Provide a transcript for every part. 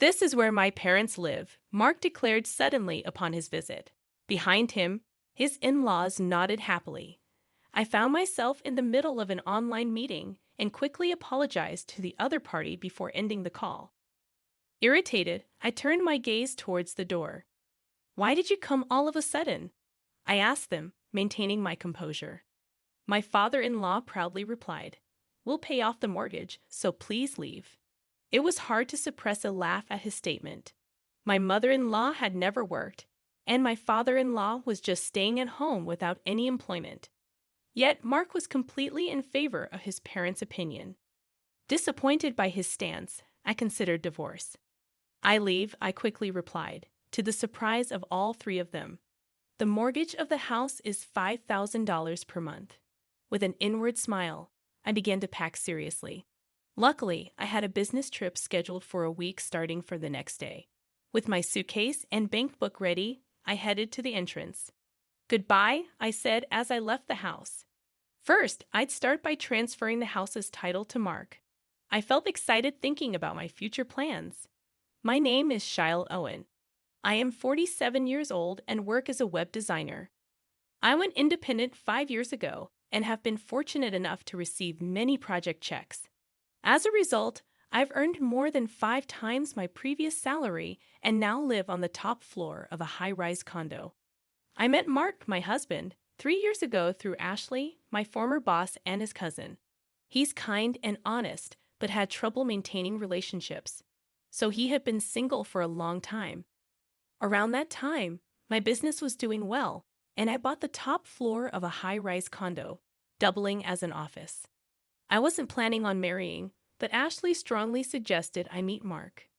This is where my parents live, Mark declared suddenly upon his visit. Behind him, his in-laws nodded happily. I found myself in the middle of an online meeting and quickly apologized to the other party before ending the call. Irritated, I turned my gaze towards the door. "Why did you come all of a sudden?" I asked them, maintaining my composure. My father-in-law proudly replied, "We'll pay off the mortgage, so please leave." It was hard to suppress a laugh at his statement. My mother-in-law had never worked, and my father-in-law was just staying at home without any employment. Yet Mark was completely in favor of his parents' opinion. Disappointed by his stance, I considered divorce. "I leave," I quickly replied, to the surprise of all three of them. "The mortgage of the house is $5,000 per month." With an inward smile, I began to pack seriously. Luckily, I had a business trip scheduled for a week starting for the next day. With my suitcase and bank book ready, I headed to the entrance. "Goodbye," I said as I left the house. First, I'd start by transferring the house's title to Mark. I felt excited thinking about my future plans. My name is Shyle Owen. I am 47 years old and work as a web designer. I went independent 5 years ago and have been fortunate enough to receive many project checks. As a result, I've earned more than 5 times my previous salary and now live on the top floor of a high-rise condo. I met Mark, my husband, 3 years ago through Ashley, my former boss, and his cousin. He's kind and honest, but had trouble maintaining relationships, so he had been single for a long time. Around that time, my business was doing well, and I bought the top floor of a high-rise condo, doubling as an office. I wasn't planning on marrying, but Ashley strongly suggested I meet Mark.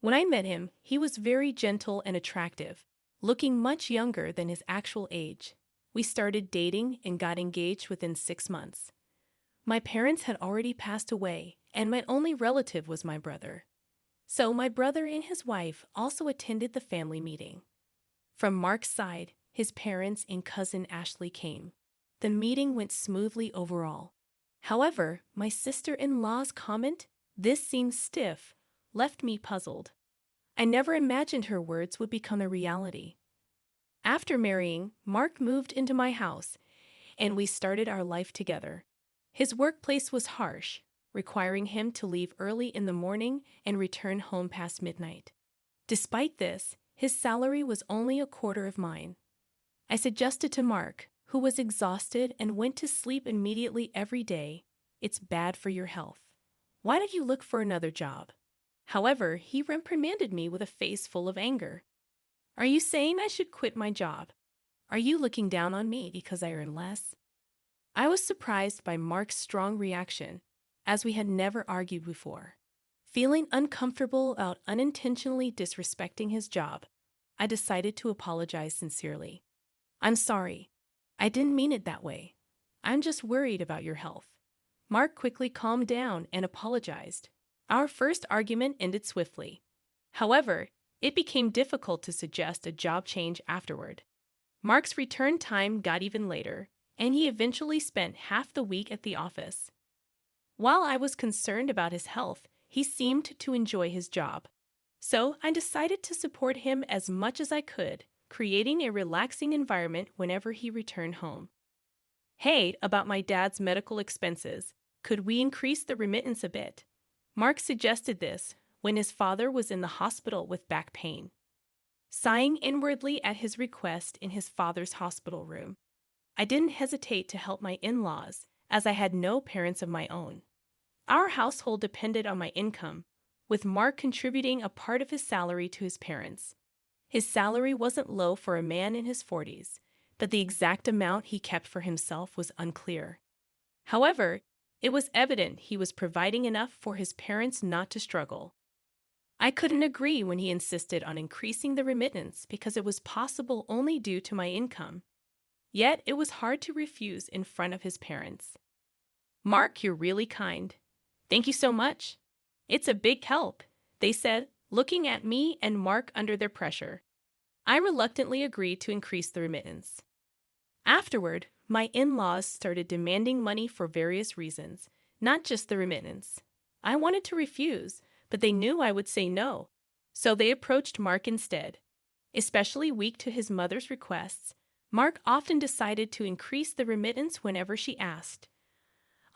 When I met him, he was very gentle and attractive, looking much younger than his actual age. We started dating and got engaged within 6 months. My parents had already passed away, and my only relative was my brother. So my brother and his wife also attended the family meeting. From Mark's side, his parents and cousin Ashley came. The meeting went smoothly overall. However, my sister-in-law's comment, "This seems stiff," left me puzzled. I never imagined her words would become a reality. After marrying, Mark moved into my house, and we started our life together. His workplace was harsh, requiring him to leave early in the morning and return home past midnight. Despite this, his salary was only a quarter of mine. I suggested to Mark, who was exhausted and went to sleep immediately every day, "It's bad for your health. Why don't you look for another job?" However, he reprimanded me with a face full of anger. "Are you saying I should quit my job? Are you looking down on me because I earn less?" I was surprised by Mark's strong reaction, as we had never argued before. Feeling uncomfortable about unintentionally disrespecting his job, I decided to apologize sincerely. "I'm sorry. I didn't mean it that way. I'm just worried about your health." Mark quickly calmed down and apologized. Our first argument ended swiftly. However, it became difficult to suggest a job change afterward. Mark's return time got even later, and he eventually spent half the week at the office. While I was concerned about his health, he seemed to enjoy his job. So I decided to support him as much as I could, creating a relaxing environment whenever he returned home. "Hey, about my dad's medical expenses, could we increase the remittance a bit?" Mark suggested this when his father was in the hospital with back pain. Sighing inwardly at his request in his father's hospital room, I didn't hesitate to help my in-laws, as I had no parents of my own. Our household depended on my income, with Mark contributing a part of his salary to his parents. His salary wasn't low for a man in his 40s, but the exact amount he kept for himself was unclear. However, it was evident he was providing enough for his parents not to struggle. I couldn't agree when he insisted on increasing the remittance because it was possible only due to my income. Yet it was hard to refuse in front of his parents. "Mark, you're really kind. Thank you so much. It's a big help," they said, looking at me and Mark under their pressure. I reluctantly agreed to increase the remittance. Afterward, my in-laws started demanding money for various reasons, not just the remittance. I wanted to refuse, but they knew I would say no. So they approached Mark instead. Especially weak to his mother's requests, Mark often decided to increase the remittance whenever she asked.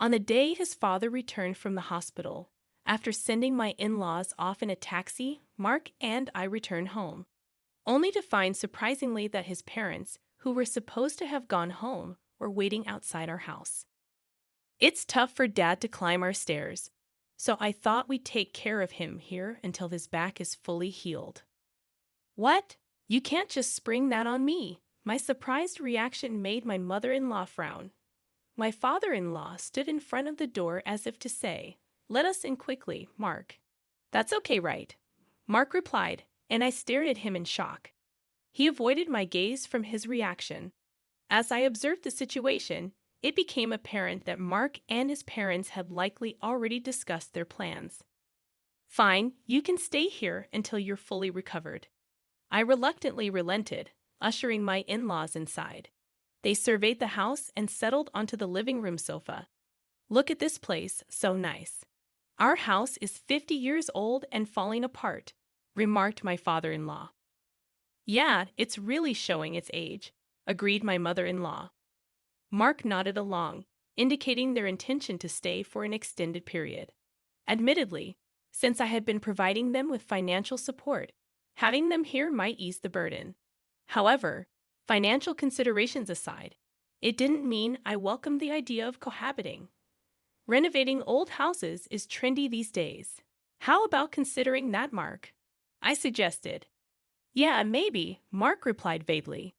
On the day his father returned from the hospital, after sending my in-laws off in a taxi, Mark and I returned home, only to find surprisingly that his parents, who were supposed to have gone home, were waiting outside our house. It's tough for Dad to climb our stairs, so I thought we'd take care of him here until his back is fully healed. What? You can't just spring that on me. My surprised reaction made my mother-in-law frown. My father-in-law stood in front of the door as if to say, "Let us in quickly, Mark." "That's okay, right?" Mark replied, and I stared at him in shock. He avoided my gaze from his reaction. As I observed the situation, it became apparent that Mark and his parents had likely already discussed their plans. "Fine, you can stay here until you're fully recovered." I reluctantly relented, ushering my in-laws inside. They surveyed the house and settled onto the living room sofa. "Look at this place, so nice." "Our house is 50 years old and falling apart," remarked my father-in-law. "Yeah, it's really showing its age," agreed my mother-in-law. Mark nodded along, indicating their intention to stay for an extended period. Admittedly, since I had been providing them with financial support, having them here might ease the burden. However, financial considerations aside, it didn't mean I welcomed the idea of cohabiting. Renovating old houses is trendy these days. How about considering that, Mark? I suggested. "Yeah, maybe," Mark replied vaguely.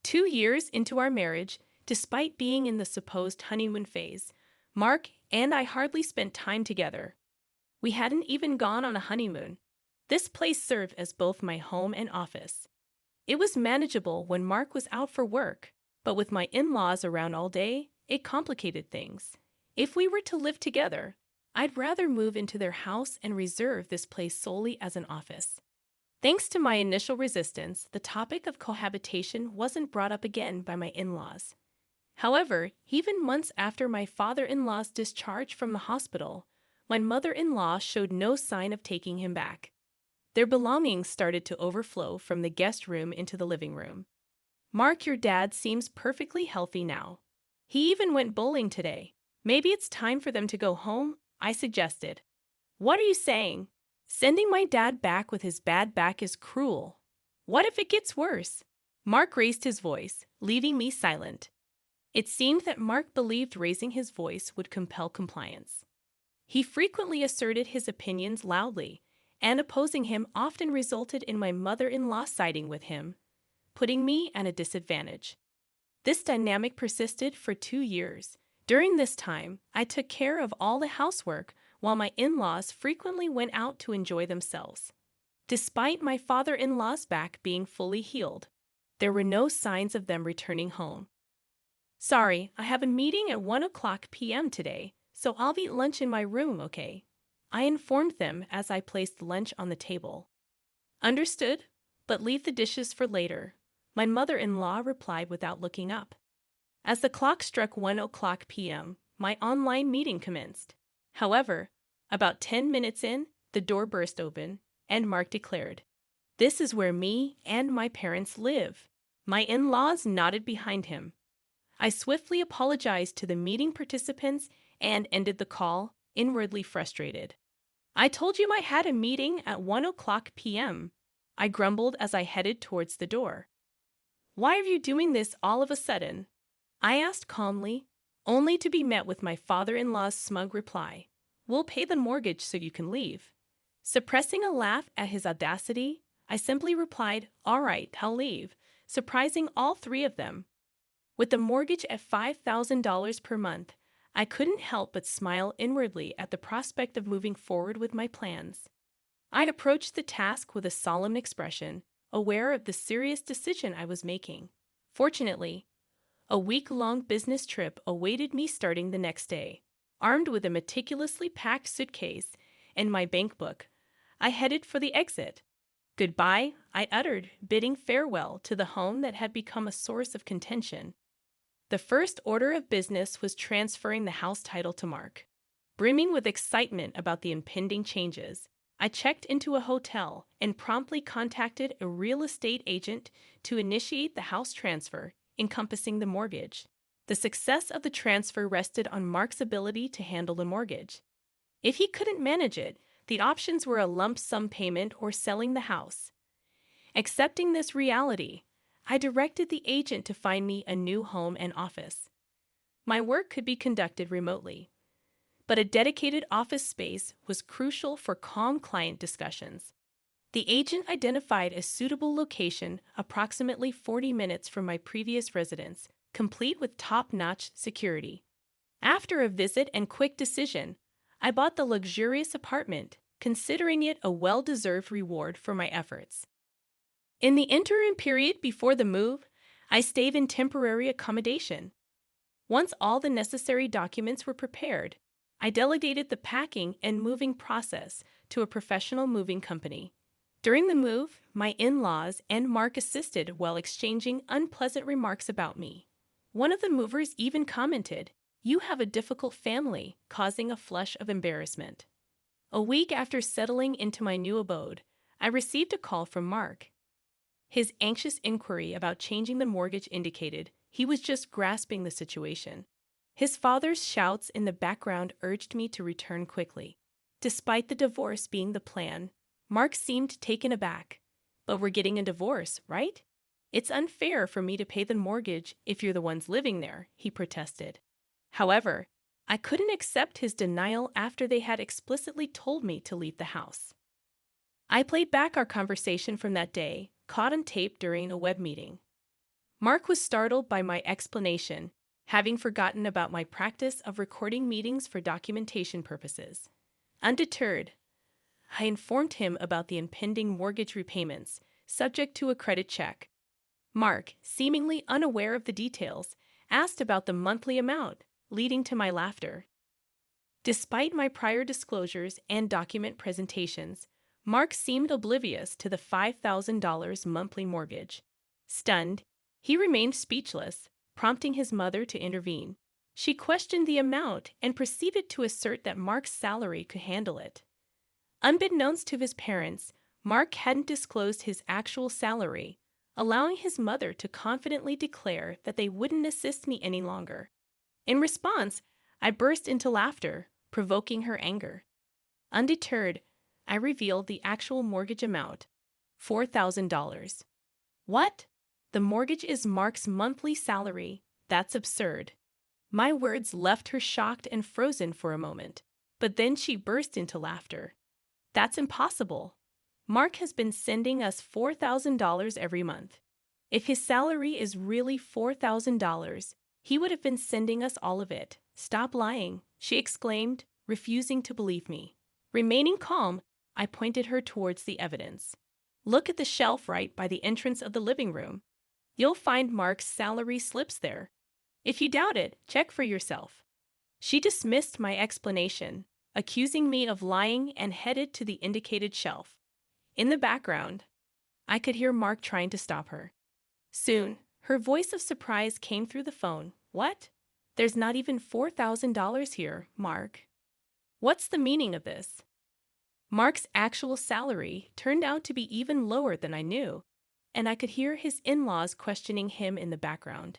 2 years into our marriage, despite being in the supposed honeymoon phase, Mark and I hardly spent time together. We hadn't even gone on a honeymoon. This place served as both my home and office. It was manageable when Mark was out for work, but with my in-laws around all day, it complicated things. If we were to live together, I'd rather move into their house and reserve this place solely as an office. Thanks to my initial resistance, the topic of cohabitation wasn't brought up again by my in-laws. However, even months after my father-in-law's discharge from the hospital, my mother-in-law showed no sign of taking him back. Their belongings started to overflow from the guest room into the living room. "Mark, your dad seems perfectly healthy now. He even went bowling today. Maybe it's time for them to go home," I suggested. "What are you saying? Sending my dad back with his bad back is cruel. What if it gets worse?" Mark raised his voice, leaving me silent. It seemed that Mark believed raising his voice would compel compliance. He frequently asserted his opinions loudly, and opposing him often resulted in my mother-in-law siding with him, putting me at a disadvantage. This dynamic persisted for 2 years. During this time, I took care of all the housework while my in-laws frequently went out to enjoy themselves. Despite my father-in-law's back being fully healed, there were no signs of them returning home. "Sorry, I have a meeting at 1 p.m. today, so I'll eat lunch in my room, okay?" I informed them as I placed lunch on the table. "Understood, but leave the dishes for later," my mother-in-law replied without looking up. As the clock struck 1 p.m., my online meeting commenced. However, about 10 minutes in, the door burst open, and Mark declared, "This is where me and my parents live." My in-laws nodded behind him. I swiftly apologized to the meeting participants and ended the call, inwardly frustrated. "I told you I had a meeting at 1 p.m., I grumbled as I headed towards the door. "Why are you doing this all of a sudden?" I asked calmly, only to be met with my father-in-law's smug reply, "We'll pay the mortgage so you can leave." Suppressing a laugh at his audacity, I simply replied, "All right, I'll leave," surprising all three of them. With the mortgage at $5,000 per month, I couldn't help but smile inwardly at the prospect of moving forward with my plans. I approached the task with a solemn expression, aware of the serious decision I was making. Fortunately, a week-long business trip awaited me starting the next day. Armed with a meticulously packed suitcase and my bank book, I headed for the exit. "Goodbye," I uttered, bidding farewell to the home that had become a source of contention. The first order of business was transferring the house title to Mark. Brimming with excitement about the impending changes, I checked into a hotel and promptly contacted a real estate agent to initiate the house transfer encompassing the mortgage. The success of the transfer rested on Mark's ability to handle the mortgage. If he couldn't manage it, the options were a lump sum payment or selling the house. Accepting this reality, I directed the agent to find me a new home and office. My work could be conducted remotely, but a dedicated office space was crucial for calm client discussions. The agent identified a suitable location approximately 40 minutes from my previous residence, complete with top-notch security. After a visit and quick decision, I bought the luxurious apartment, considering it a well-deserved reward for my efforts. In the interim period before the move, I stayed in temporary accommodation. Once all the necessary documents were prepared, I delegated the packing and moving process to a professional moving company. During the move, my in-laws and Mark assisted while exchanging unpleasant remarks about me. One of the movers even commented, "You have a difficult family," causing a flush of embarrassment. A week after settling into my new abode, I received a call from Mark. His anxious inquiry about changing the mortgage indicated he was just grasping the situation. His father's shouts in the background urged me to return quickly. Despite the divorce being the plan, Mark seemed taken aback. "But we're getting a divorce, right? It's unfair for me to pay the mortgage if you're the ones living there," he protested. However, I couldn't accept his denial after they had explicitly told me to leave the house. I played back our conversation from that day, caught on tape during a web meeting. Mark was startled by my explanation, having forgotten about my practice of recording meetings for documentation purposes. Undeterred, I informed him about the impending mortgage repayments, subject to a credit check. Mark, seemingly unaware of the details, asked about the monthly amount, leading to my laughter. Despite my prior disclosures and document presentations, Mark seemed oblivious to the $5,000 monthly mortgage. Stunned, he remained speechless, prompting his mother to intervene. She questioned the amount and proceeded to assert that Mark's salary could handle it. Unbeknownst to his parents, Mark hadn't disclosed his actual salary, allowing his mother to confidently declare that they wouldn't assist me any longer. In response, I burst into laughter, provoking her anger. Undeterred, I revealed the actual mortgage amount, $4,000. "What? The mortgage is Mark's monthly salary. That's absurd." My words left her shocked and frozen for a moment, but then she burst into laughter. "That's impossible. Mark has been sending us $4,000 every month. If his salary is really $4,000, he would have been sending us all of it. Stop lying," she exclaimed, refusing to believe me. Remaining calm, I pointed her towards the evidence. "Look at the shelf right by the entrance of the living room. You'll find Mark's salary slips there. If you doubt it, check for yourself." She dismissed my explanation, accusing me of lying, and headed to the indicated shelf. In the background, I could hear Mark trying to stop her. Soon, her voice of surprise came through the phone. "What? There's not even $4,000 here, Mark. What's the meaning of this?" Mark's actual salary turned out to be even lower than I knew, and I could hear his in-laws questioning him in the background.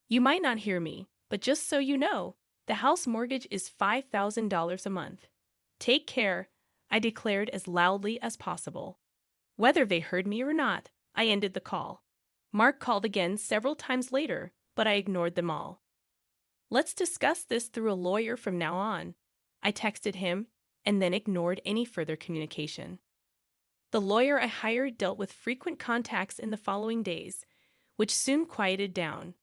"You might not hear me, but just so you know, the house mortgage is $5,000 a month. Take care," I declared as loudly as possible. Whether they heard me or not, I ended the call. Mark called again several times later, but I ignored them all. "Let's discuss this through a lawyer from now on," I texted him, and then ignored any further communication. The lawyer I hired dealt with frequent contacts in the following days, which soon quieted down.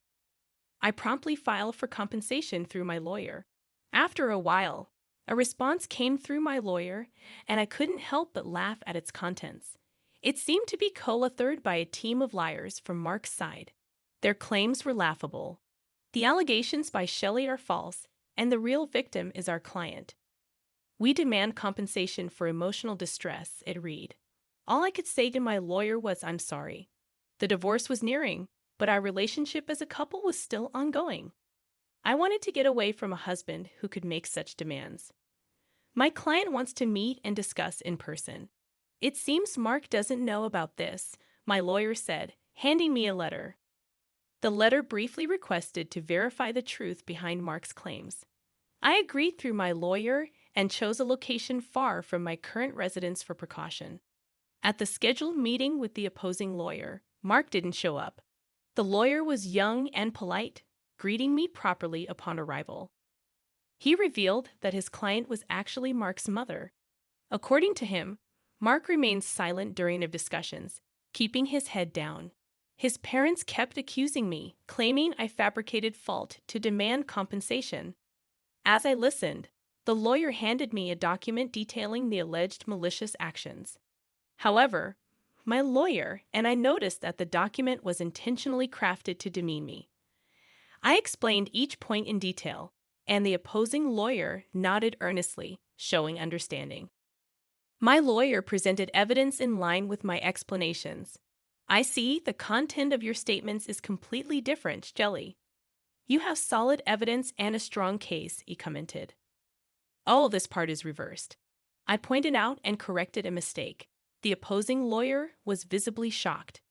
I promptly filed for compensation through my lawyer. After a while, a response came through my lawyer, and I couldn't help but laugh at its contents. It seemed to be co-authored by a team of liars from Mark's side. Their claims were laughable. "The allegations by Shelley are false, and the real victim is our client. We demand compensation for emotional distress," it read. All I could say to my lawyer was, "I'm sorry." The divorce was nearing, but our relationship as a couple was still ongoing. I wanted to get away from a husband who could make such demands. My client wants to meet and discuss in person. It seems Mark doesn't know about this, my lawyer said, handing me a letter. The letter briefly requested to verify the truth behind Mark's claims. I agreed through my lawyer and chose a location far from my current residence for precaution. At the scheduled meeting with the opposing lawyer, Mark didn't show up. The lawyer was young and polite, greeting me properly upon arrival. He revealed that his client was actually Mark's mother. According to him, Mark remained silent during their discussions, keeping his head down. His parents kept accusing me, claiming I fabricated fault to demand compensation. As I listened, the lawyer handed me a document detailing the alleged malicious actions. However, my lawyer and I noticed that the document was intentionally crafted to demean me. I explained each point in detail, and the opposing lawyer nodded earnestly, showing understanding. My lawyer presented evidence in line with my explanations. I see the content of your statements is completely different, Jelly. You have solid evidence and a strong case, he commented. Oh, this part is reversed. I pointed out and corrected a mistake. The opposing lawyer was visibly shocked.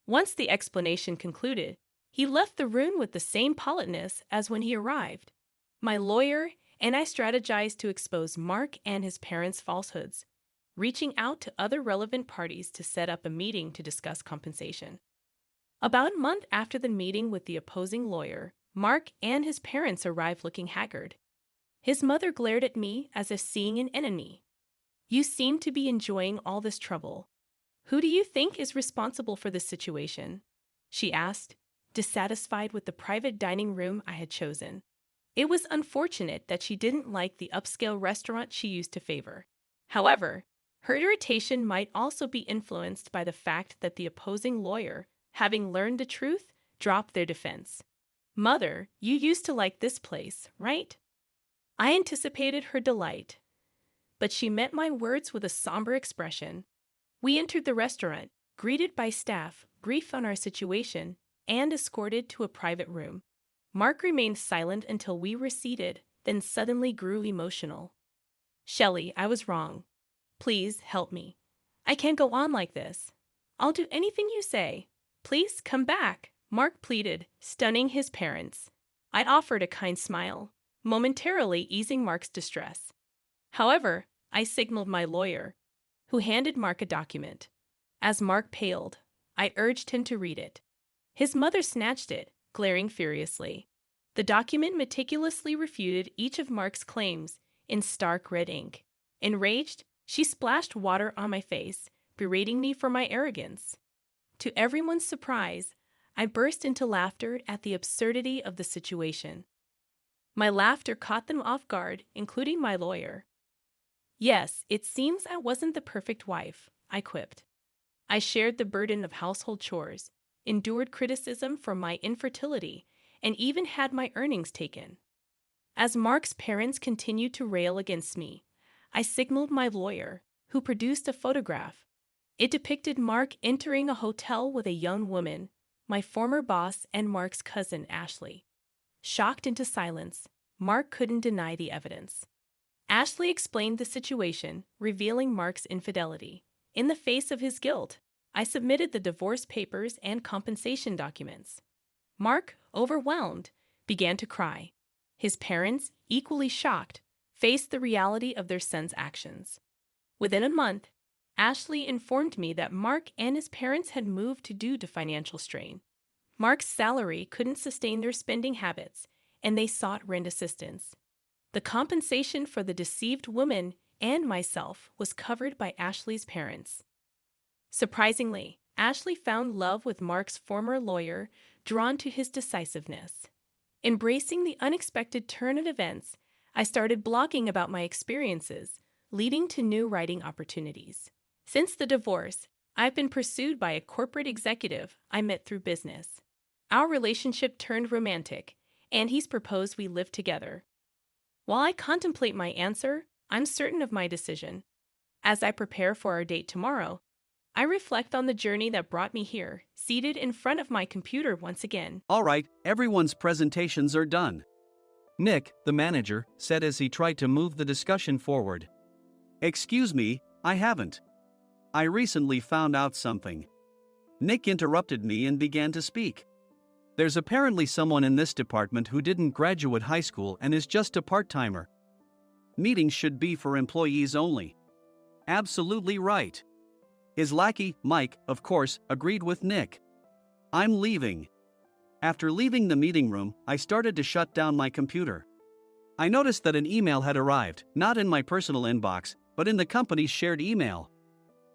Once the explanation concluded, he left the room with the same politeness as when he arrived. My lawyer and I strategized to expose Mark and his parents' falsehoods, reaching out to other relevant parties to set up a meeting to discuss compensation. About a month after the meeting with the opposing lawyer, Mark and his parents arrived looking haggard. His mother glared at me as if seeing an enemy. You seem to be enjoying all this trouble. Who do you think is responsible for this situation? She asked, dissatisfied with the private dining room I had chosen. It was unfortunate that she didn't like the upscale restaurant she used to favor. However, her irritation might also be influenced by the fact that the opposing lawyer, having learned the truth, dropped their defense. Mother, you used to like this place, right? I anticipated her delight, but she met my words with a somber expression. We entered the restaurant, greeted by staff, briefed on our situation, and escorted to a private room. Mark remained silent until we were seated, then suddenly grew emotional. Shelley, I was wrong. Please help me. I can't go on like this. I'll do anything you say. Please come back, Mark pleaded, stunning his parents. I offered a kind smile, momentarily easing Mark's distress. However, I signaled my lawyer, who handed Mark a document. As Mark paled, I urged him to read it. His mother snatched it, glaring furiously. The document meticulously refuted each of Mark's claims in stark red ink. Enraged, she splashed water on my face, berating me for my arrogance. To everyone's surprise, I burst into laughter at the absurdity of the situation. My laughter caught them off guard, including my lawyer. Yes, it seems I wasn't the perfect wife, I quipped. I shared the burden of household chores, endured criticism for my infertility, and even had my earnings taken. As Mark's parents continued to rail against me, I signaled my lawyer, who produced a photograph. It depicted Mark entering a hotel with a young woman, my former boss and Mark's cousin, Ashley. Shocked into silence, Mark couldn't deny the evidence. Ashley explained the situation, revealing Mark's infidelity. In the face of his guilt, I submitted the divorce papers and compensation documents. Mark, overwhelmed, began to cry. His parents, equally shocked, faced the reality of their son's actions. Within a month, Ashley informed me that Mark and his parents had moved due to financial strain. Mark's salary couldn't sustain their spending habits, and they sought rent assistance. The compensation for the deceived woman and myself was covered by Ashley's parents. Surprisingly, Ashley found love with Mark's former lawyer, drawn to his decisiveness. Embracing the unexpected turn of events, I started blogging about my experiences, leading to new writing opportunities. Since the divorce, I've been pursued by a corporate executive I met through business. Our relationship turned romantic, and he's proposed we live together. While I contemplate my answer, I'm certain of my decision. As I prepare for our date tomorrow, I reflect on the journey that brought me here, seated in front of my computer once again. All right, everyone's presentations are done. Nick, the manager, said as he tried to move the discussion forward. "Excuse me, I haven't. I recently found out something." Nick interrupted me and began to speak. "There's apparently someone in this department who didn't graduate high school and is just a part-timer." "Meetings should be for employees only." "Absolutely right." His lackey, Mike, of course, agreed with Nick. "I'm leaving." After leaving the meeting room, I started to shut down my computer. I noticed that an email had arrived, not in my personal inbox, but in the company's shared email.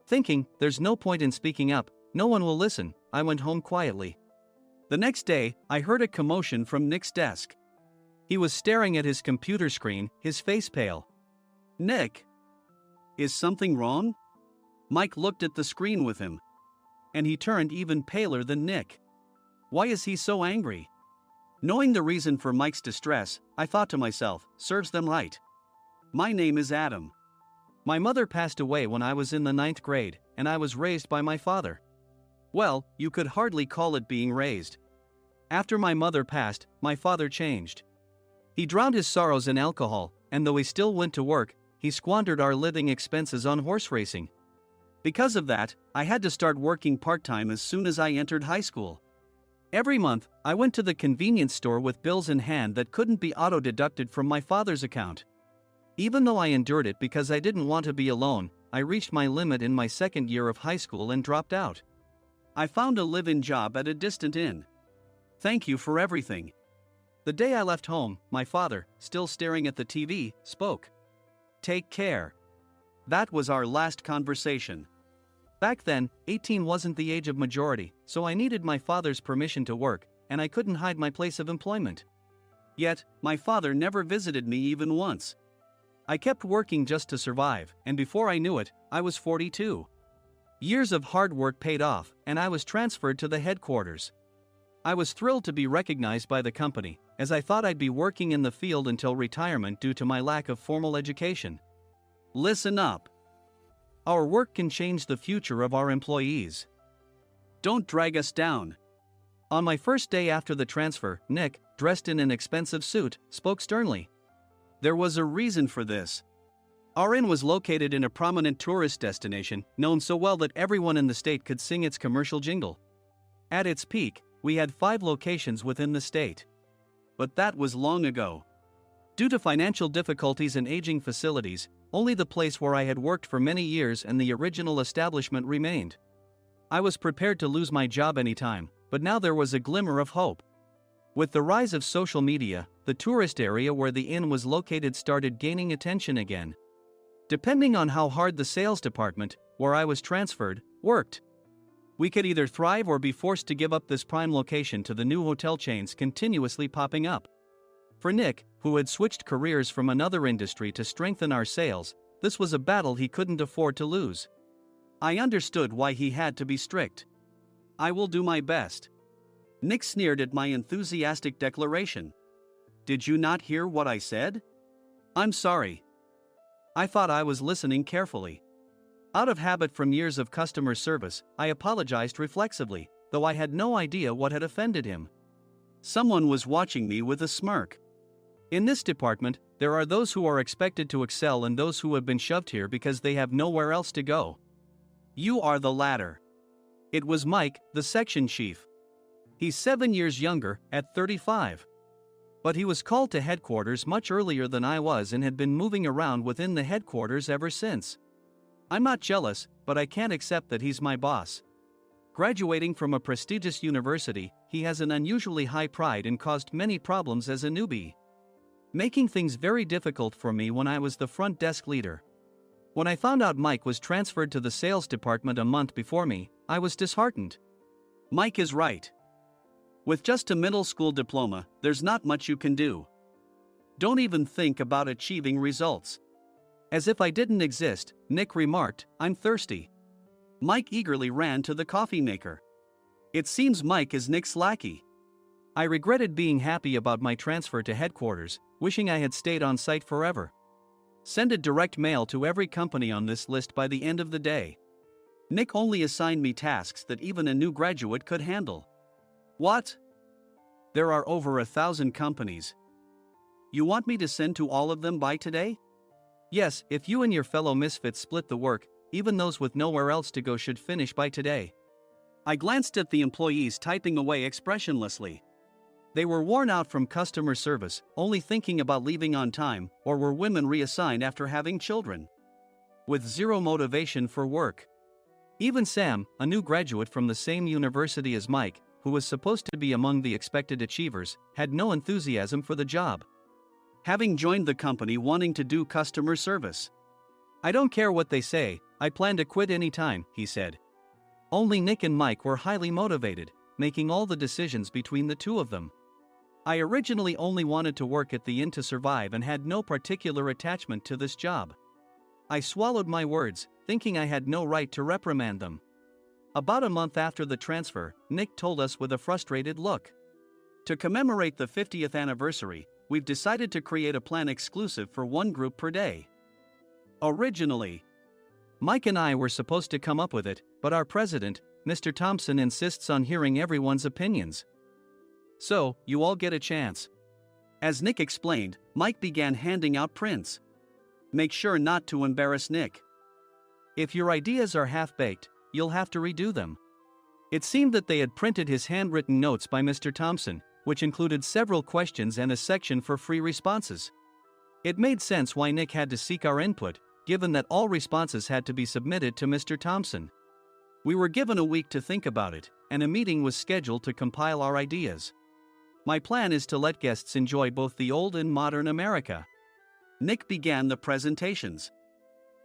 Thinking, there's no point in speaking up, no one will listen, I went home quietly. The next day, I heard a commotion from Nick's desk. He was staring at his computer screen, his face pale. "Nick, is something wrong?" Mike looked at the screen with him. And he turned even paler than Nick. Why is he so angry? Knowing the reason for Mike's distress, I thought to myself, serves them right. My name is Adam. My mother passed away when I was in the 9th grade, and I was raised by my father. Well, you could hardly call it being raised. After my mother passed, my father changed. He drowned his sorrows in alcohol, and though he still went to work, he squandered our living expenses on horse racing. Because of that, I had to start working part-time as soon as I entered high school. Every month, I went to the convenience store with bills in hand that couldn't be auto-deducted from my father's account. Even though I endured it because I didn't want to be alone, I reached my limit in my second year of high school and dropped out. I found a live-in job at a distant inn. Thank you for everything." The day I left home, my father, still staring at the TV, spoke. "Take care." That was our last conversation. Back then, 18 wasn't the age of majority, so I needed my father's permission to work, and I couldn't hide my place of employment. Yet, my father never visited me even once. I kept working just to survive, and before I knew it, I was 42. Years of hard work paid off, and I was transferred to the headquarters. I was thrilled to be recognized by the company, as I thought I'd be working in the field until retirement due to my lack of formal education. Listen up. Our work can change the future of our employees. Don't drag us down. On my first day after the transfer, Nick, dressed in an expensive suit, spoke sternly. There was a reason for this. Our inn was located in a prominent tourist destination, known so well that everyone in the state could sing its commercial jingle. At its peak, we had 5 locations within the state. But that was long ago. Due to financial difficulties and aging facilities, only the place where I had worked for many years and the original establishment remained. I was prepared to lose my job anytime, but now there was a glimmer of hope. With the rise of social media, the tourist area where the inn was located started gaining attention again. Depending on how hard the sales department, where I was transferred, worked, we could either thrive or be forced to give up this prime location to the new hotel chains continuously popping up. For Nick, who had switched careers from another industry to strengthen our sales, this was a battle he couldn't afford to lose. I understood why he had to be strict. I will do my best. Nick sneered at my enthusiastic declaration. Did you not hear what I said? I'm sorry. I thought I was listening carefully. Out of habit from years of customer service, I apologized reflexively, though I had no idea what had offended him. Someone was watching me with a smirk. In this department, there are those who are expected to excel and those who have been shoved here because they have nowhere else to go. You are the latter. It was Mike, the section chief. He's 7 years younger, at 35. But he was called to headquarters much earlier than I was and had been moving around within the headquarters ever since. I'm not jealous, but I can't accept that he's my boss. Graduating from a prestigious university, he has an unusually high pride and caused many problems as a newbie, making things very difficult for me when I was the front desk leader. When I found out Mike was transferred to the sales department a month before me, I was disheartened. Mike is right. With just a middle school diploma, there's not much you can do. Don't even think about achieving results. As if I didn't exist, Nick remarked, I'm thirsty. Mike eagerly ran to the coffee maker. It seems Mike is Nick's lackey. I regretted being happy about my transfer to headquarters, wishing I had stayed on site forever. Send a direct mail to every company on this list by the end of the day. Nick only assigned me tasks that even a new graduate could handle. What? There are over 1,000 companies. You want me to send to all of them by today? Yes, if you and your fellow misfits split the work, even those with nowhere else to go should finish by today. I glanced at the employees typing away expressionlessly. They were worn out from customer service, only thinking about leaving on time, or were women reassigned after having children. With zero motivation for work. Even Sam, a new graduate from the same university as Mike, who was supposed to be among the expected achievers, had no enthusiasm for the job. Having joined the company wanting to do customer service. I don't care what they say, I plan to quit anytime, he said. Only Nick and Mike were highly motivated, making all the decisions between the two of them. I originally only wanted to work at the inn to survive and had no particular attachment to this job. I swallowed my words, thinking I had no right to reprimand them. About a month after the transfer, Nick told us with a frustrated look. To commemorate the 50th anniversary, we've decided to create a plan exclusive for one group per day. Originally, Mike and I were supposed to come up with it, but our president, Mr. Thompson, insists on hearing everyone's opinions. So, you all get a chance. As Nick explained, Mike began handing out prints. Make sure not to embarrass Nick. If your ideas are half-baked, you'll have to redo them. It seemed that they had printed his handwritten notes by Mr. Thompson, which included several questions and a section for free responses. It made sense why Nick had to seek our input, given that all responses had to be submitted to Mr. Thompson. We were given a week to think about it, and a meeting was scheduled to compile our ideas. My plan is to let guests enjoy both the old and modern America. Nick began the presentations.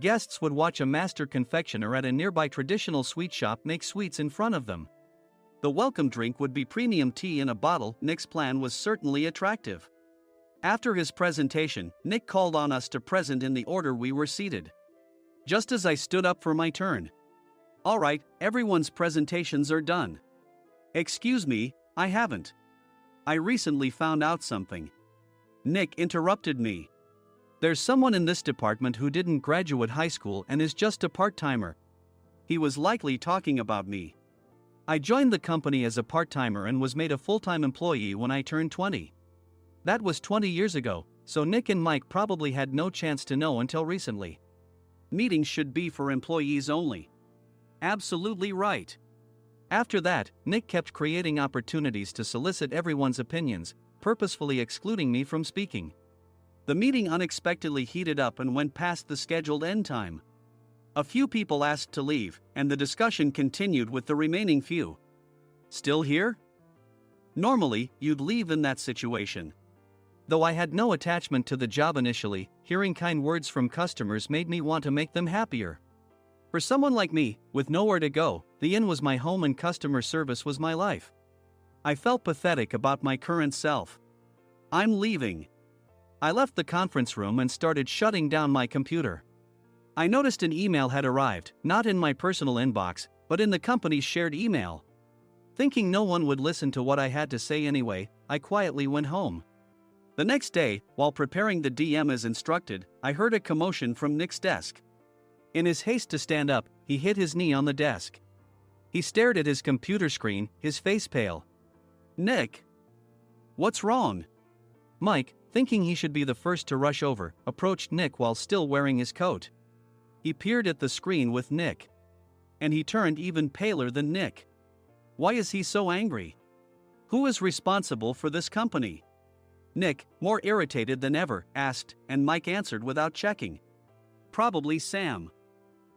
Guests would watch a master confectioner at a nearby traditional sweet shop make sweets in front of them. The welcome drink would be premium tea in a bottle. Nick's plan was certainly attractive. After his presentation, Nick called on us to present in the order we were seated. Just as I stood up for my turn. All right, everyone's presentations are done. Excuse me, I haven't. I recently found out something. Nick interrupted me. There's someone in this department who didn't graduate high school and is just a part-timer. He was likely talking about me. I joined the company as a part-timer and was made a full-time employee when I turned 20. That was 20 years ago, so Nick and Mike probably had no chance to know until recently. Meetings should be for employees only. Absolutely right. After that, Nick kept creating opportunities to solicit everyone's opinions, purposefully excluding me from speaking. The meeting unexpectedly heated up and went past the scheduled end time. A few people asked to leave, and the discussion continued with the remaining few. Still here? Normally, you'd leave in that situation. Though I had no attachment to the job initially, hearing kind words from customers made me want to make them happier. For someone like me, with nowhere to go, the inn was my home and customer service was my life. I felt pathetic about my current self. I'm leaving. I left the conference room and started shutting down my computer. I noticed an email had arrived, not in my personal inbox, but in the company's shared email. Thinking no one would listen to what I had to say anyway, I quietly went home. The next day, while preparing the DM as instructed, I heard a commotion from Nick's desk. In his haste to stand up, he hit his knee on the desk. He stared at his computer screen, his face pale. Nick! What's wrong? Mike, thinking he should be the first to rush over, approached Nick while still wearing his coat. He peered at the screen with Nick. And he turned even paler than Nick. Why is he so angry? Who is responsible for this company? Nick, more irritated than ever, asked, and Mike answered without checking. Probably Sam.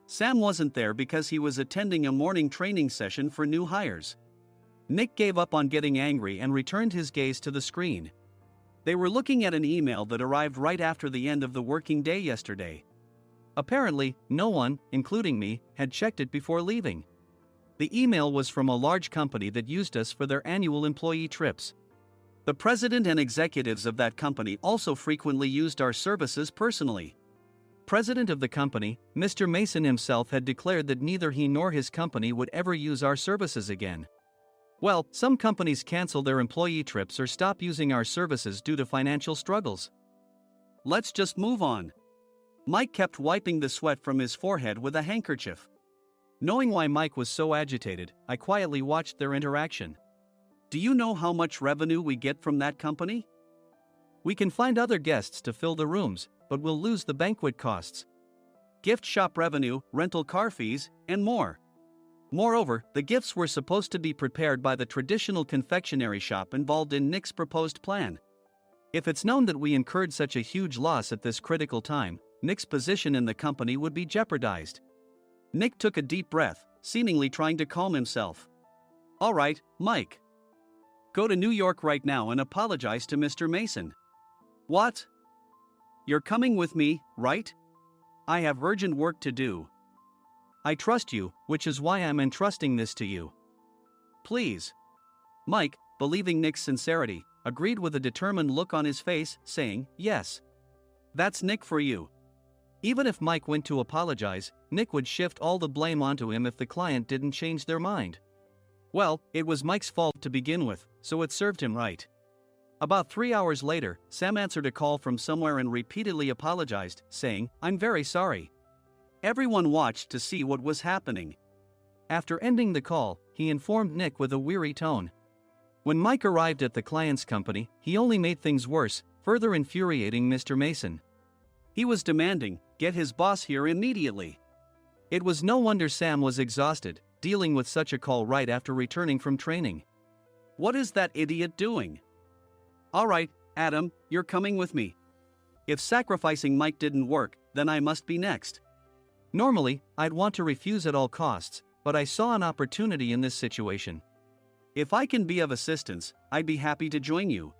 Sam wasn't there because he was attending a morning training session for new hires. Nick gave up on getting angry and returned his gaze to the screen. They were looking at an email that arrived right after the end of the working day yesterday. Apparently, no one, including me, had checked it before leaving. The email was from a large company that used us for their annual employee trips. The president and executives of that company also frequently used our services personally. President of the company, Mr. Mason himself had declared that neither he nor his company would ever use our services again. Well, some companies cancel their employee trips or stop using our services due to financial struggles. Let's just move on. Mike kept wiping the sweat from his forehead with a handkerchief. Knowing why Mike was so agitated, I quietly watched their interaction. Do you know how much revenue we get from that company? We can find other guests to fill the rooms, but we'll lose the banquet costs, gift shop revenue, rental car fees, and more. Moreover, the gifts were supposed to be prepared by the traditional confectionery shop involved in Nick's proposed plan. If it's known that we incurred such a huge loss at this critical time, Nick's position in the company would be jeopardized. Nick took a deep breath, seemingly trying to calm himself. All right, Mike. Go to New York right now and apologize to Mr. Mason. What? You're coming with me, right? I have urgent work to do. I trust you, which is why I'm entrusting this to you. Please. Mike, believing Nick's sincerity, agreed with a determined look on his face, saying, yes. That's Nick for you. Even if Mike went to apologize, Nick would shift all the blame onto him if the client didn't change their mind. Well, it was Mike's fault to begin with, so it served him right. About 3 hours later, Sam answered a call from somewhere and repeatedly apologized, saying, I'm very sorry. Everyone watched to see what was happening. After ending the call, he informed Nick with a weary tone. When Mike arrived at the client's company, he only made things worse, further infuriating Mr. Mason. He was demanding, get his boss here immediately. It was no wonder Sam was exhausted, dealing with such a call right after returning from training. What is that idiot doing? All right, Adam, you're coming with me. If sacrificing Mike didn't work, then I must be next. Normally, I'd want to refuse at all costs, but I saw an opportunity in this situation. If I can be of assistance, I'd be happy to join you.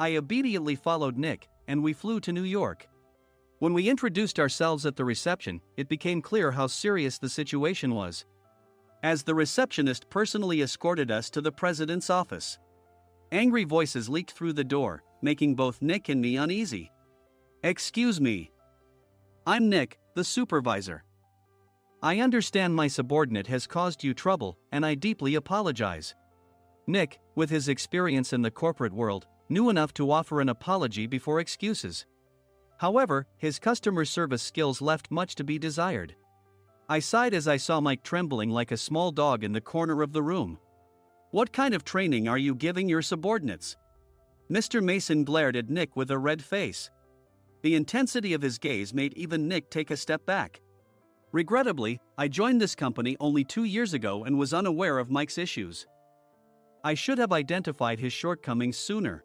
I immediately followed Nick, and we flew to New York. When we introduced ourselves at the reception, it became clear how serious the situation was, as the receptionist personally escorted us to the president's office. Angry voices leaked through the door, making both Nick and me uneasy. Excuse me. I'm Nick, the supervisor. I understand my subordinate has caused you trouble, and I deeply apologize. Nick, with his experience in the corporate world, knew enough to offer an apology before excuses. However, his customer service skills left much to be desired. I sighed as I saw Mike trembling like a small dog in the corner of the room. What kind of training are you giving your subordinates? Mr. Mason glared at Nick with a red face. The intensity of his gaze made even Nick take a step back. Regrettably, I joined this company only 2 years ago and was unaware of Mike's issues. I should have identified his shortcomings sooner.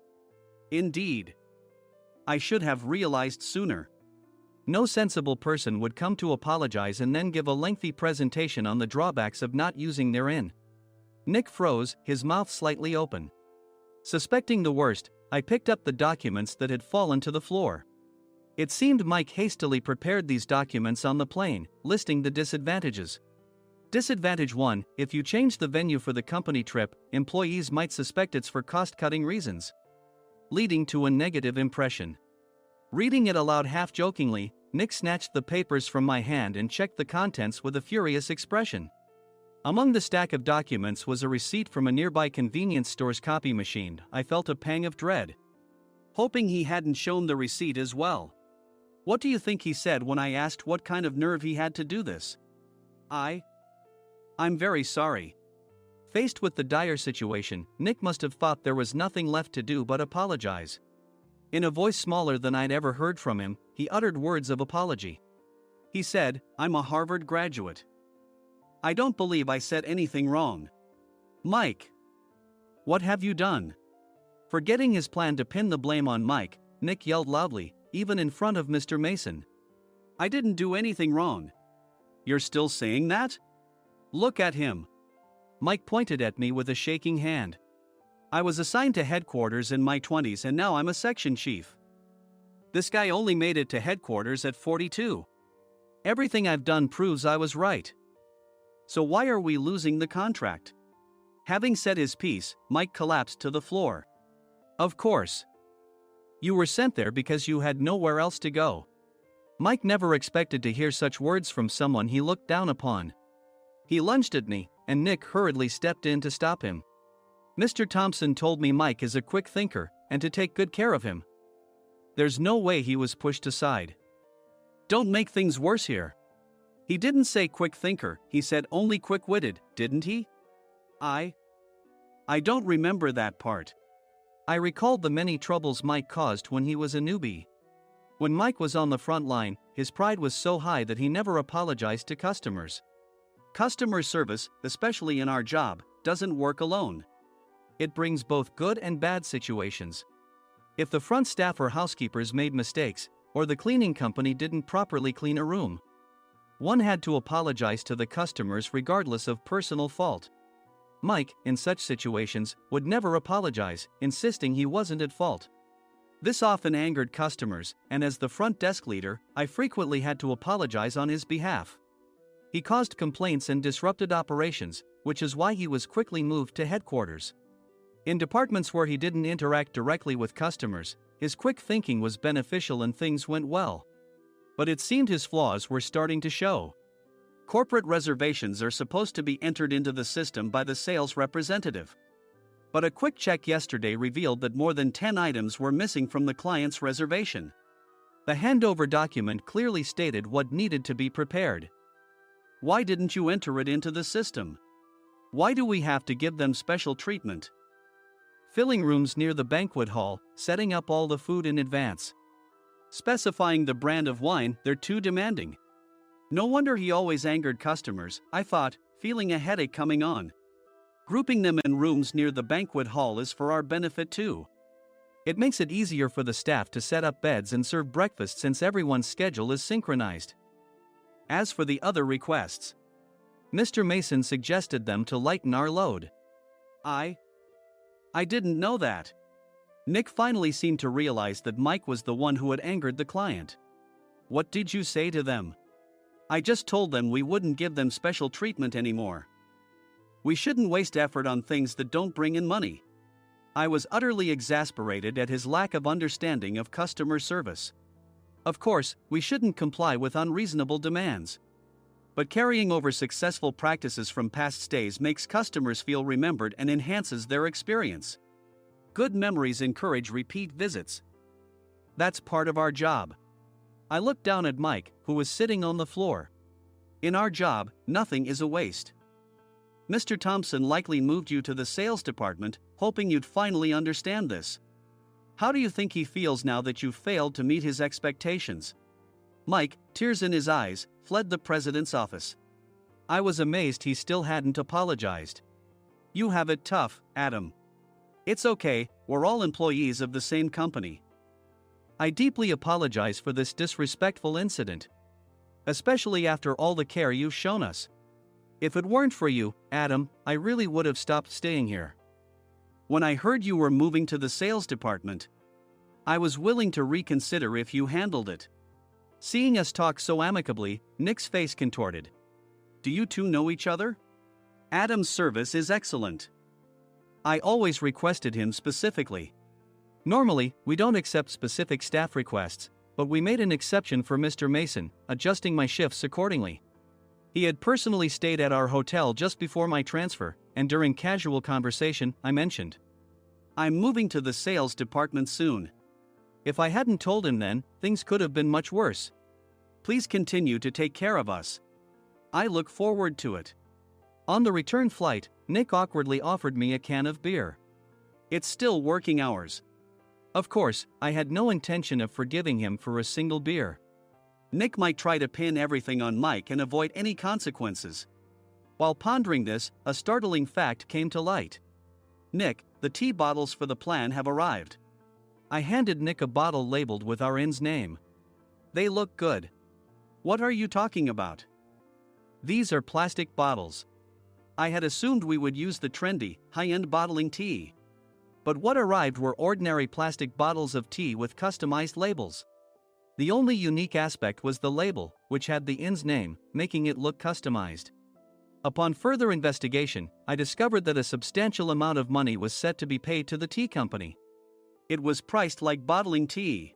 Indeed. I should have realized sooner. No sensible person would come to apologize and then give a lengthy presentation on the drawbacks of not using their in. Nick froze, his mouth slightly open. Suspecting the worst, I picked up the documents that had fallen to the floor. It seemed Mike hastily prepared these documents on the plane, listing the disadvantages. Disadvantage 1: if you change the venue for the company trip, employees might suspect it's for cost-cutting reasons, leading to a negative impression. Reading it aloud half-jokingly, Nick snatched the papers from my hand and checked the contents with a furious expression. Among the stack of documents was a receipt from a nearby convenience store's copy machine. I felt a pang of dread, hoping he hadn't shown the receipt as well. What do you think he said when I asked what kind of nerve he had to do this? I'm very sorry. Faced with the dire situation, Nick must have thought there was nothing left to do but apologize. In a voice smaller than I'd ever heard from him, he uttered words of apology. He said, I'm a Harvard graduate. I don't believe I said anything wrong. Mike, what have you done? Forgetting his plan to pin the blame on Mike, Nick yelled loudly, even in front of Mr. Mason. I didn't do anything wrong. You're still saying that? Look at him. Mike pointed at me with a shaking hand. I was assigned to headquarters in my 20s and now I'm a section chief. This guy only made it to headquarters at 42. Everything I've done proves I was right. So why are we losing the contract? Having said his piece, Mike collapsed to the floor. Of course. You were sent there because you had nowhere else to go. Mike never expected to hear such words from someone he looked down upon. He lunged at me, and Nick hurriedly stepped in to stop him. Mr. Thompson told me Mike is a quick thinker, and to take good care of him. There's no way he was pushed aside. Don't make things worse here. He didn't say quick thinker, he said only quick-witted, didn't he? I don't remember that part. I recalled the many troubles Mike caused when he was a newbie. When Mike was on the front line, his pride was so high that he never apologized to customers. Customer service, especially in our job, doesn't work alone. It brings both good and bad situations. If the front staff or housekeepers made mistakes, or the cleaning company didn't properly clean a room, one had to apologize to the customers regardless of personal fault. Mike, in such situations, would never apologize, insisting he wasn't at fault. This often angered customers, and as the front desk leader, I frequently had to apologize on his behalf. He caused complaints and disrupted operations, which is why he was quickly moved to headquarters. In departments where he didn't interact directly with customers, his quick thinking was beneficial and things went well. But it seemed his flaws were starting to show. Corporate reservations are supposed to be entered into the system by the sales representative. But a quick check yesterday revealed that more than 10 items were missing from the client's reservation. The handover document clearly stated what needed to be prepared. Why didn't you enter it into the system? Why do we have to give them special treatment? Filling rooms near the banquet hall, setting up all the food in advance. Specifying the brand of wine, they're too demanding. No wonder he always angered customers, I thought, feeling a headache coming on. Grouping them in rooms near the banquet hall is for our benefit too. It makes it easier for the staff to set up beds and serve breakfast since everyone's schedule is synchronized. As for the other requests, Mr. Mason suggested them to lighten our load. I didn't know that. Nick finally seemed to realize that Mike was the one who had angered the client. What did you say to them? I just told them we wouldn't give them special treatment anymore. We shouldn't waste effort on things that don't bring in money. I was utterly exasperated at his lack of understanding of customer service. Of course, we shouldn't comply with unreasonable demands. But carrying over successful practices from past stays makes customers feel remembered and enhances their experience. Good memories encourage repeat visits. That's part of our job. I looked down at Mike, who was sitting on the floor. In our job, nothing is a waste. Mr. Thompson likely moved you to the sales department, hoping you'd finally understand this. How do you think he feels now that you failed to meet his expectations? Mike, tears in his eyes, fled the president's office. I was amazed he still hadn't apologized. You have it tough, Adam. It's okay, we're all employees of the same company. I deeply apologize for this disrespectful incident. Especially after all the care you've shown us. If it weren't for you, Adam, I really would have stopped staying here. When I heard you were moving to the sales department, I was willing to reconsider if you handled it. Seeing us talk so amicably, Nick's face contorted. Do you two know each other? Adam's service is excellent. I always requested him specifically. Normally, we don't accept specific staff requests, but we made an exception for Mr. Mason, adjusting my shifts accordingly. He had personally stayed at our hotel just before my transfer, and during casual conversation, I mentioned, I'm moving to the sales department soon. If I hadn't told him then, things could have been much worse. Please continue to take care of us. I look forward to it. On the return flight, Nick awkwardly offered me a can of beer. It's still working hours. Of course, I had no intention of forgiving him for a single beer. Nick might try to pin everything on Mike and avoid any consequences. While pondering this, a startling fact came to light. Nick, the tea bottles for the plan have arrived. I handed Nick a bottle labeled with our inn's name. They look good. What are you talking about? These are plastic bottles. I had assumed we would use the trendy, high-end bottling tea. But what arrived were ordinary plastic bottles of tea with customized labels. The only unique aspect was the label, which had the inn's name, making it look customized. Upon further investigation, I discovered that a substantial amount of money was set to be paid to the tea company. It was priced like bottling tea.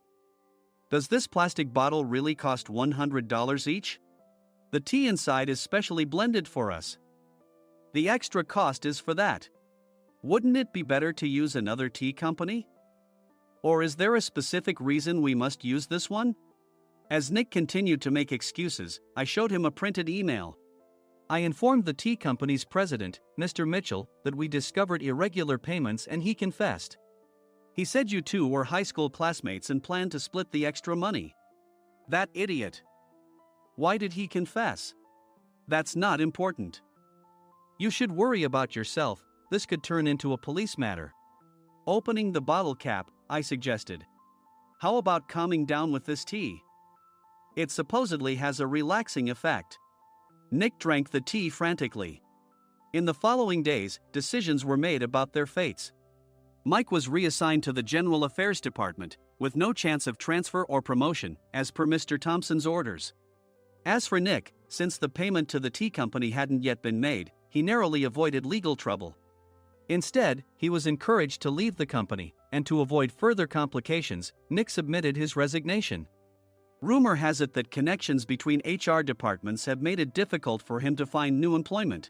Does this plastic bottle really cost $100 each? The tea inside is specially blended for us. The extra cost is for that. Wouldn't it be better to use another tea company? Or is there a specific reason we must use this one? As Nick continued to make excuses, I showed him a printed email. I informed the tea company's president, Mr. Mitchell, that we discovered irregular payments and he confessed. He said you two were high school classmates and planned to split the extra money. That idiot. Why did he confess? That's not important. You should worry about yourself, this could turn into a police matter. Opening the bottle cap, I suggested. How about calming down with this tea? It supposedly has a relaxing effect. Nick drank the tea frantically. In the following days, decisions were made about their fates. Mike was reassigned to the General Affairs Department, with no chance of transfer or promotion, as per Mr. Thompson's orders. As for Nick, since the payment to the tea company hadn't yet been made, he narrowly avoided legal trouble. Instead, he was encouraged to leave the company, and to avoid further complications, Nick submitted his resignation. Rumor has it that connections between HR departments have made it difficult for him to find new employment.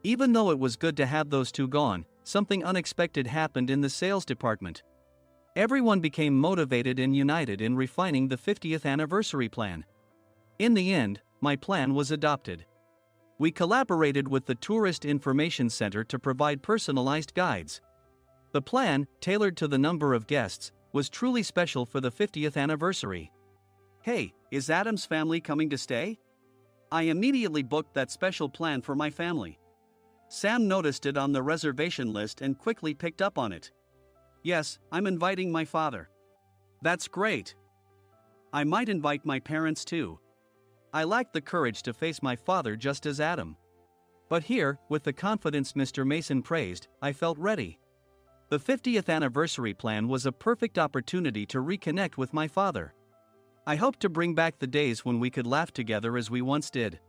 Even though it was good to have those two gone, something unexpected happened in the sales department. Everyone became motivated and united in refining the 50th anniversary plan. In the end, my plan was adopted. We collaborated with the Tourist Information Center to provide personalized guides. The plan, tailored to the number of guests, was truly special for the 50th anniversary. Hey, is Adam's family coming to stay? I immediately booked that special plan for my family. Sam noticed it on the reservation list and quickly picked up on it. Yes, I'm inviting my father. That's great. I might invite my parents too. I lacked the courage to face my father just as Adam. But here, with the confidence Mr. Mason praised, I felt ready. The 50th anniversary plan was a perfect opportunity to reconnect with my father. I hoped to bring back the days when we could laugh together as we once did.